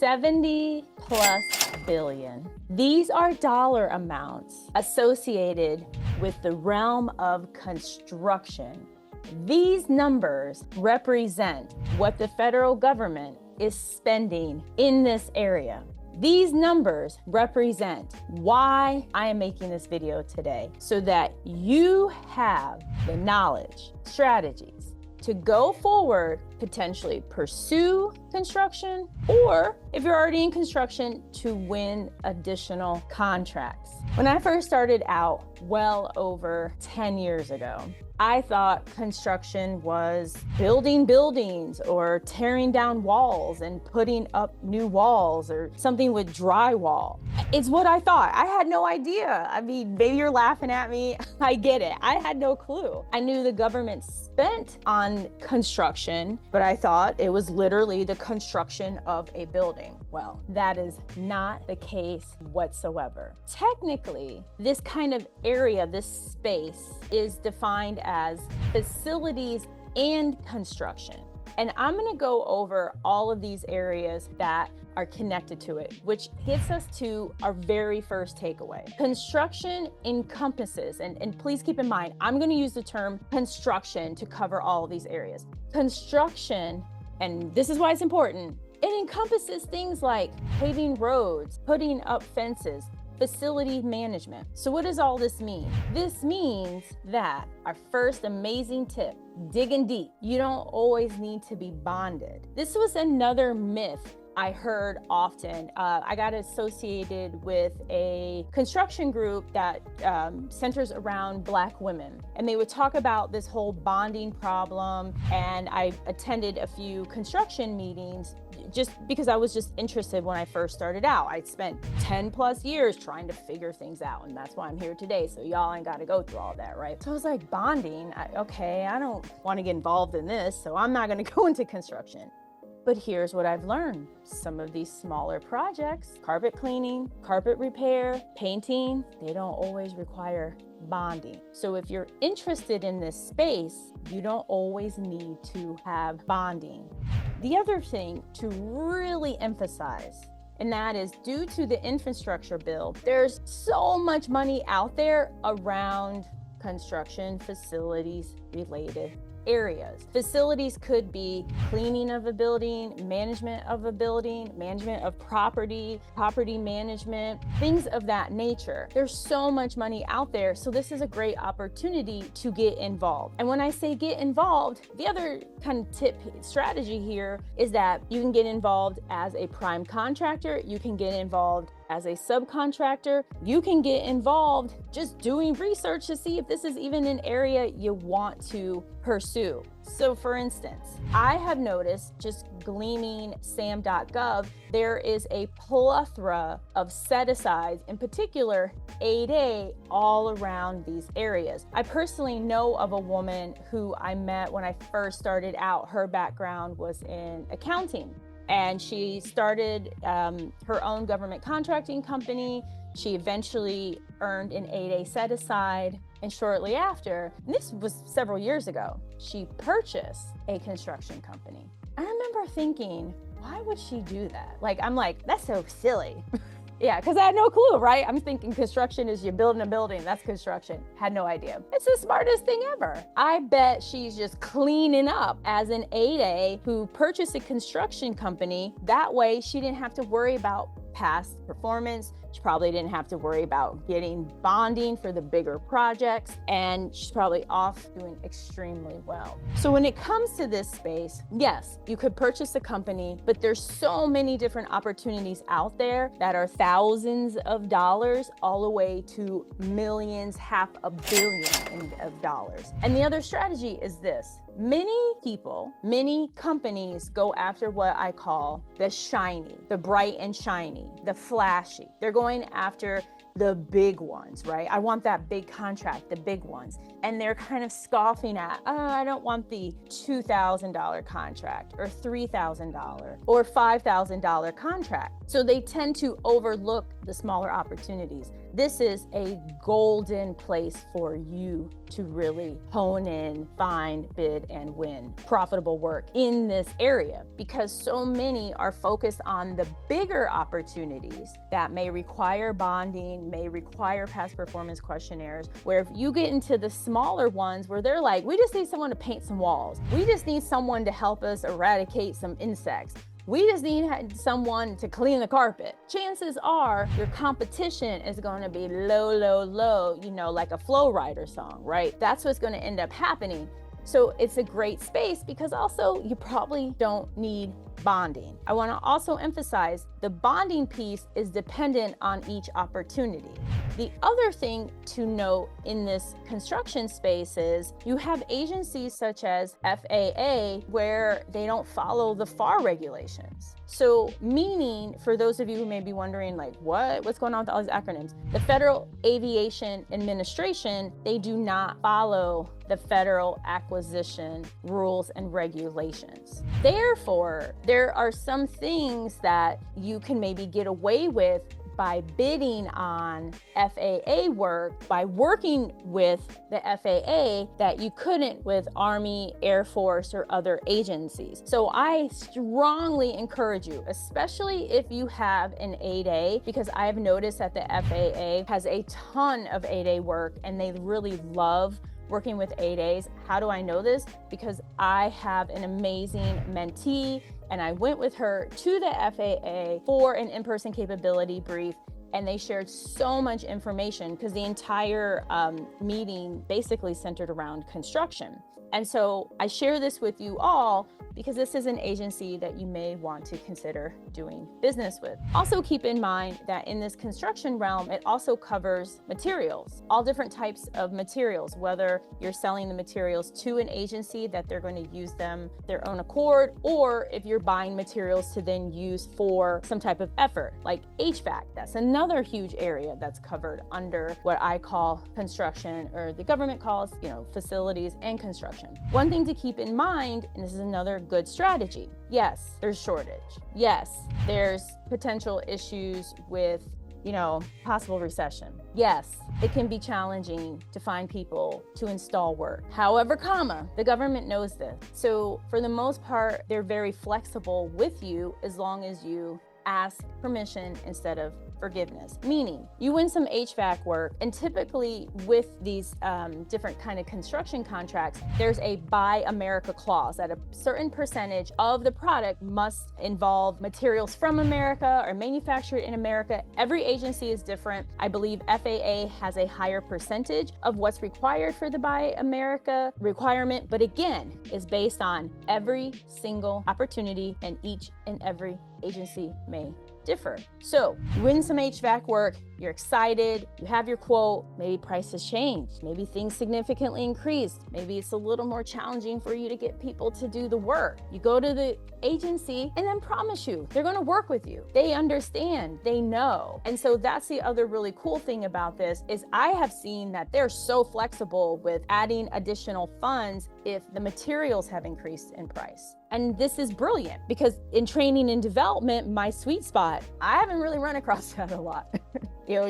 70 plus billion. These are dollar amounts associated with the realm of construction. These numbers represent what the federal government is spending in this area. These numbers represent why I am making this video today, so that you have the knowledge, strategies to go forward, potentially pursue construction, or if you're already in construction, to win additional contracts. When I first started out well over 10 years ago, I thought construction was building buildings or tearing down walls and putting up new walls or something with drywall. It's what I thought. I had no idea. I mean, maybe you're laughing at me. I get it. I had no clue. I knew the government spent on construction, but I thought it was literally the construction of a building. Well, that is not the case whatsoever. Technically, this kind of area, this space, is defined as facilities and construction. And I'm gonna go over all of these areas that are connected to it, which gets us to our very first takeaway. Construction encompasses, and please keep in mind, I'm gonna use the term construction to cover all of these areas. Construction, and this is why it's important, it encompasses things like paving roads, putting up fences, facility management. So what does all this mean? This means that our first amazing tip, digging deep. You don't always need to be bonded. This was another myth I heard often. I got associated with a construction group that centers around Black women. And they would talk about this whole bonding problem. And I attended a few construction meetings just because I was just interested when I first started out. I'd spent 10 plus years trying to figure things out. And that's why I'm here today. So y'all ain't got to go through all that, right? So I was like, bonding, okay, I don't want to get involved in this, so I'm not going to go into construction. But here's what I've learned. Some of these smaller projects, carpet cleaning, carpet repair, painting, they don't always require bonding. So if you're interested in this space, you don't always need to have bonding. The other thing to really emphasize, and that is due to the infrastructure bill, there's so much money out there around construction facilities related areas. Facilities could be cleaning of a building, management of a building, management of property, property management, things of that nature. There's so much money out there, so this is a great opportunity to get involved. And when I say get involved, the other kind of tip strategy here is that you can get involved as a prime contractor, you can get involved as a subcontractor, you can get involved just doing research to see if this is even an area you want to pursue. So for instance, I have noticed just gleaning Sam.Gov, there is a plethora of set-asides, in particular 8A, all around these areas. I personally know of a woman who I met when I first started out. Her background was in accounting. And she started her own government contracting company. She eventually earned an 8A set aside. And shortly after, and this was several years ago, she purchased a construction company. I remember thinking, why would she do that? I'm like, that's so silly. Yeah, because I had no clue, right? I'm thinking construction is you're building a building, that's construction. Had no idea. It's the smartest thing ever. I bet she's just cleaning up as an 8A who purchased a construction company. That way she didn't have to worry about past performance. She probably didn't have to worry about getting bonding for the bigger projects, and she's probably off doing extremely well. So when it comes to this space, yes, you could purchase a company, but there's so many different opportunities out there that are thousands of dollars all the way to millions, $500 million of dollars. And the other strategy is this. Many people, many companies go after what I call the shiny, the bright and shiny, the flashy. They're going after the big ones, right? I want that big contract, the big ones. And they're kind of scoffing at, oh, I don't want the $2,000 contract or $3,000 or $5,000 contract. So they tend to overlook the smaller opportunities. this is a golden place for you to really hone in, find, bid, and win profitable work in this area, because so many are focused on the bigger opportunities that may require bonding, may require past performance questionnaires, where if you get into the smaller ones where they're like, we just need someone to paint some walls. We just need someone to help us eradicate some insects. We just need someone to clean the carpet. Chances are your competition is going to be low, low, low, you know, like a Flow Rider song, right? That's what's going to end up happening. So it's a great space because also you probably don't need bonding. I want to also emphasize the bonding piece is dependent on each opportunity. The other thing to note in this construction space is you have agencies such as FAA where they don't follow the FAR regulations. So meaning, for those of you who may be wondering like, what's going on with all these acronyms? The Federal Aviation Administration, they do not follow the federal acquisition rules and regulations. Therefore, there are some things that you can maybe get away with by bidding on FAA work, by working with the FAA that you couldn't with Army, Air Force, or other agencies. So I strongly encourage you, especially if you have an 8A, because I have noticed that the FAA has a ton of 8A work and they really love working with 8As. How do I know this? Because I have an amazing mentee and I went with her to the FAA for an in-person capability brief, and they shared so much information because the entire meeting basically centered around construction. And so I share this with you all because this is an agency that you may want to consider doing business with. Also keep in mind that in this construction realm, it also covers materials, all different types of materials, whether you're selling the materials to an agency that they're going to use them their own accord, or if you're buying materials to then use for some type of effort, like HVAC. That's another huge area that's covered under what I call construction, or the government calls, facilities and construction. One thing to keep in mind, and this is another good strategy. Yes, there's shortage. Yes, there's potential issues with, possible recession. Yes, it can be challenging to find people to install work. However, the government knows this. So for the most part, they're very flexible with you as long as you ask permission instead of forgiveness. Meaning, you win some HVAC work, and typically with these different kind of construction contracts, there's a Buy America clause that a certain percentage of the product must involve materials from America or manufactured in America. Every agency is different. I believe FAA has a higher percentage of what's required for the Buy America requirement, but again, is based on every single opportunity, and each and every agency may differ. So you win some HVAC work, you're excited, you have your quote, maybe prices changed, maybe things significantly increased, maybe it's a little more challenging for you to get people to do the work. You go to the agency and then promise you they're going to work with you. They understand, they know. And so that's the other really cool thing about this is I have seen that they're so flexible with adding additional funds if the materials have increased in price. And this is brilliant because in training and development, my sweet spot, I haven't really run across that a lot.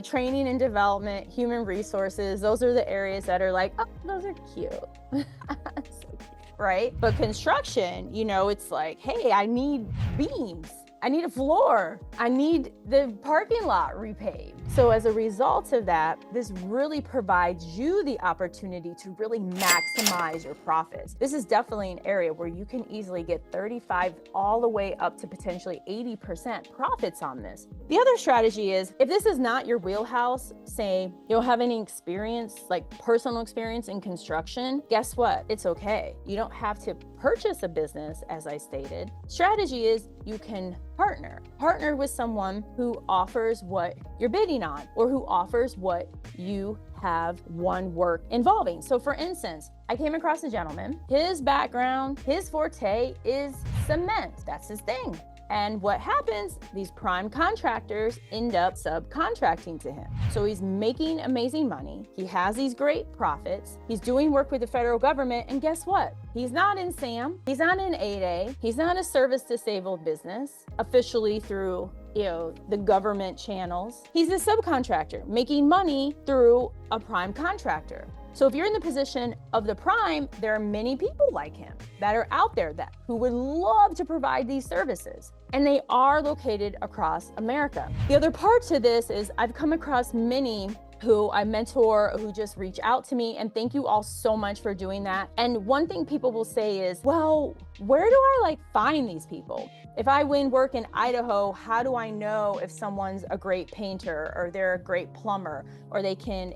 Training and development, human resources, those are the areas that are like, oh, those are cute. So cute, right? But construction, it's like, hey, I need beams. I need a floor. I need the parking lot repaved. So as a result of that, this really provides you the opportunity to really maximize your profits. This is definitely an area where you can easily get 35 all the way up to potentially 80% profits on this. The other strategy is if this is not your wheelhouse, say you don't have any experience, like personal experience in construction, guess what? It's okay. You don't have to purchase a business, as I stated. Strategy is you can partner with someone who offers what you're bidding on or who offers what you have won work involving. So for instance, I came across a gentleman, his background, his forte is cement. That's his thing. And what happens, these prime contractors end up subcontracting to him. So he's making amazing money. He has these great profits. He's doing work with the federal government. And guess what? He's not in SAM. He's not in 8A. He's not a service disabled business officially through the government channels. He's a subcontractor making money through a prime contractor. So if you're in the position of the prime, there are many people like him that are out there who would love to provide these services. And they are located across America. The other part to this is I've come across many who I mentor, who just reach out to me, and thank you all so much for doing that. And one thing people will say is, well, where do I find these people? If I win work in Idaho, how do I know if someone's a great painter or they're a great plumber or they can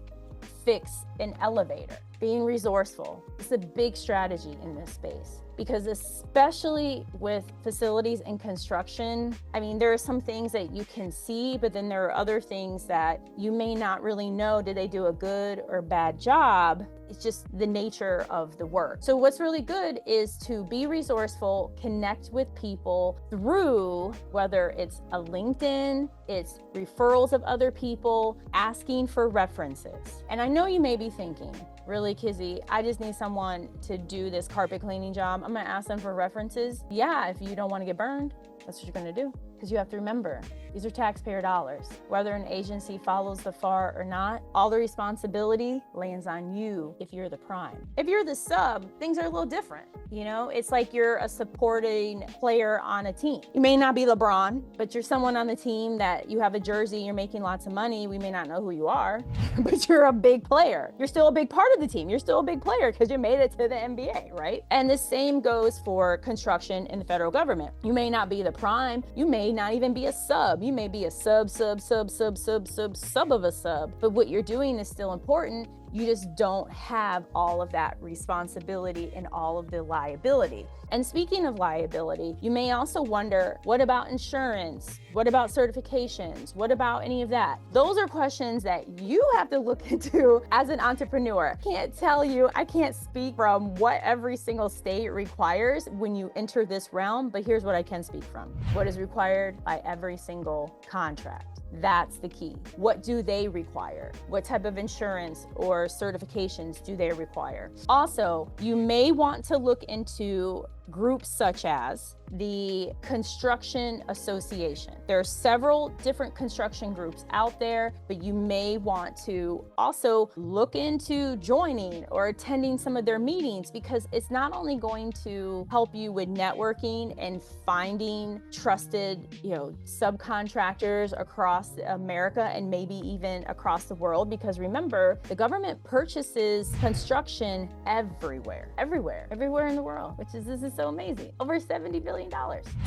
fix an elevator? Being resourceful is a big strategy in this space, because especially with facilities and construction, there are some things that you can see, but then there are other things that you may not really know. Did they do a good or bad job? It's just the nature of the work. So what's really good is to be resourceful, connect with people through, whether it's a LinkedIn, it's referrals of other people, asking for references. And I know you may be thinking, really, Kizzy, I just need someone to do this carpet cleaning job. I'm gonna ask them for references. Yeah, if you don't wanna get burned, that's what you're gonna do. Because you have to remember, these are taxpayer dollars. Whether an agency follows the FAR or not, all the responsibility lands on you if you're the prime. If you're the sub, things are a little different. It's like you're a supporting player on a team. You may not be LeBron, but you're someone on the team that you have a jersey, you're making lots of money. We may not know who you are, but you're a big player. You're still a big part of the team. You're still a big player because you made it to the NBA, right? And the same goes for construction in the federal government. You may not be the prime. You may not even be a sub. You may be a sub of a sub. But what you're doing is still important. You just don't have all of that responsibility and all of the liability. And speaking of liability, you may also wonder, what about insurance? What about certifications? What about any of that? Those are questions that you have to look into as an entrepreneur. I can't speak from what every single state requires when you enter this realm, but here's what I can speak from. What is required by every single contract. That's the key. What do they require? What type of insurance or certifications do they require? Also, you may want to look into groups such as the Construction Association. There are several different construction groups out there, but you may want to also look into joining or attending some of their meetings, because it's not only going to help you with networking and finding trusted, subcontractors across America and maybe even across the world, because remember, the government purchases construction everywhere in the world, this is so amazing. Over $70 billion.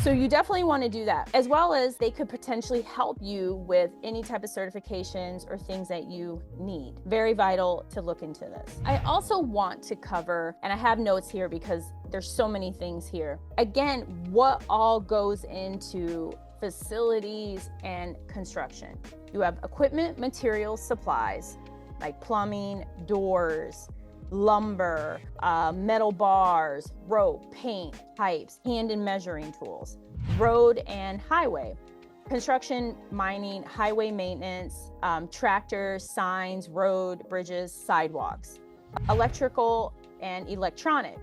So you definitely want to do that, as well as they could potentially help you with any type of certifications or things that you need. Very vital to look into this. I also want to cover, and I have notes here because there's so many things here. Again, what all goes into facilities and construction. You have equipment, materials, supplies, like plumbing, doors, lumber, metal bars, rope, paint, pipes, hand and measuring tools, road and highway, construction, mining, highway maintenance, tractors, signs, road, bridges, sidewalks, electrical and electronic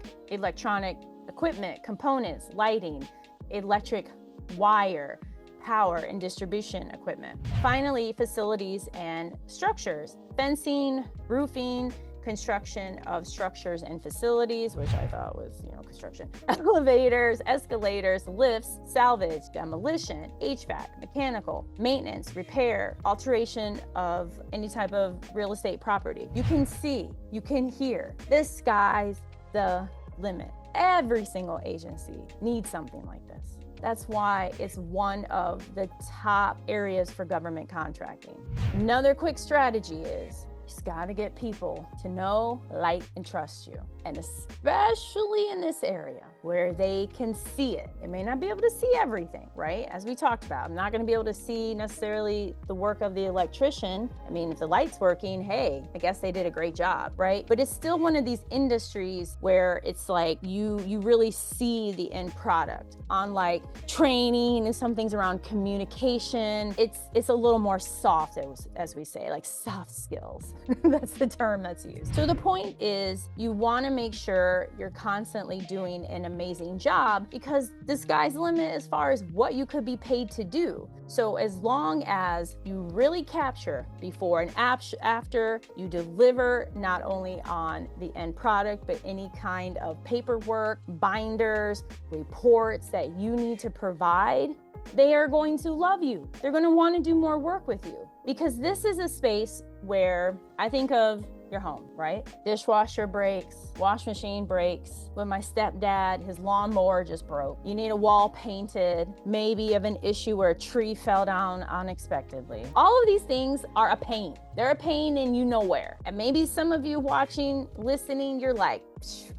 equipment, components, lighting, electric wire, power and distribution equipment. Finally, facilities and structures, fencing, roofing, construction of structures and facilities, which I thought was, construction, elevators, escalators, lifts, salvage, demolition, HVAC, mechanical, maintenance, repair, alteration of any type of real estate property. You can see, you can hear, the sky's the limit. Every single agency needs something like this. That's why it's one of the top areas for government contracting. Another quick strategy is you just gotta get people to know, like, and trust you. And especially in this area where they can see it. They may not be able to see everything, right? As we talked about, I'm not gonna be able to see necessarily the work of the electrician. If the light's working, hey, I guess they did a great job, right? But it's still one of these industries where it's like you really see the end product. On like training and some things around communication, it's a little more soft, as we say, like soft skills. That's the term that's used. So the point is, you want to make sure you're constantly doing an amazing job, because the sky's the limit as far as what you could be paid to do. So as long as you really capture before and after, you deliver not only on the end product, but any kind of paperwork, binders, reports that you need to provide, they are going to love you. They're going to want to do more work with you, because this is a space where I think of your home, right? Dishwasher breaks, wash machine breaks. With my stepdad, his lawnmower just broke. You need a wall painted, maybe of an issue where a tree fell down unexpectedly. All of these things are a pain. They're a pain and you know where. And maybe some of you watching, listening, you're like,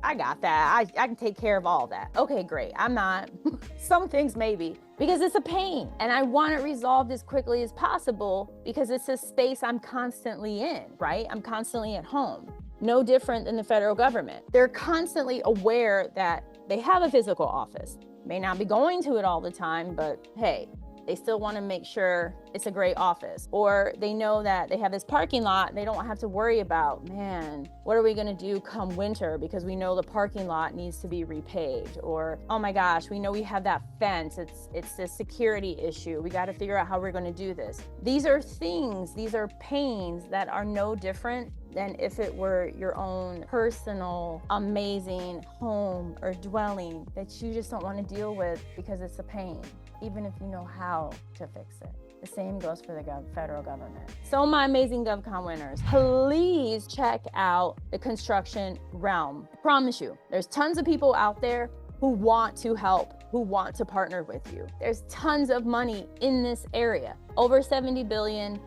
I got that. I can take care of all that. Okay, great. I'm not. Some things maybe, because it's a pain. And I want it resolved as quickly as possible, because it's a space I'm constantly in, right? I'm constantly at home. No different than the federal government. They're constantly aware that they have a physical office. May not be going to it all the time, but hey, they still want to make sure it's a great office. Or they know that they have this parking lot and they don't have to worry about, man, what are we going to do come winter, because we know the parking lot needs to be repaved. Or, oh my gosh, we know we have that fence. It's a security issue. We got to figure out how we're going to do this. These are things, these are pains that are no different than if it were your own personal, amazing home or dwelling that you just don't want to deal with because it's a pain, even if you know how to fix it. The same goes for the federal government. So my amazing GovCon winners, please check out the construction realm. I promise you, there's tons of people out there who want to help, who want to partner with you. There's tons of money in this area. Over 70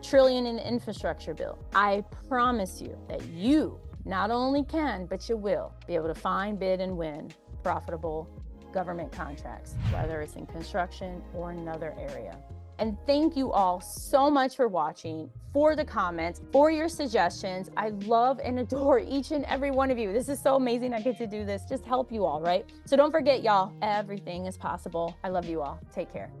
trillion in the infrastructure bill. I promise you that you not only can, but you will be able to find, bid, and win profitable government contracts, whether it's in construction or another area. And thank you all so much for watching, for the comments, for your suggestions. I love and adore each and every one of you. This is so amazing. I get to do this, just help you all, right? So don't forget, y'all, everything is possible. I love you all. Take care.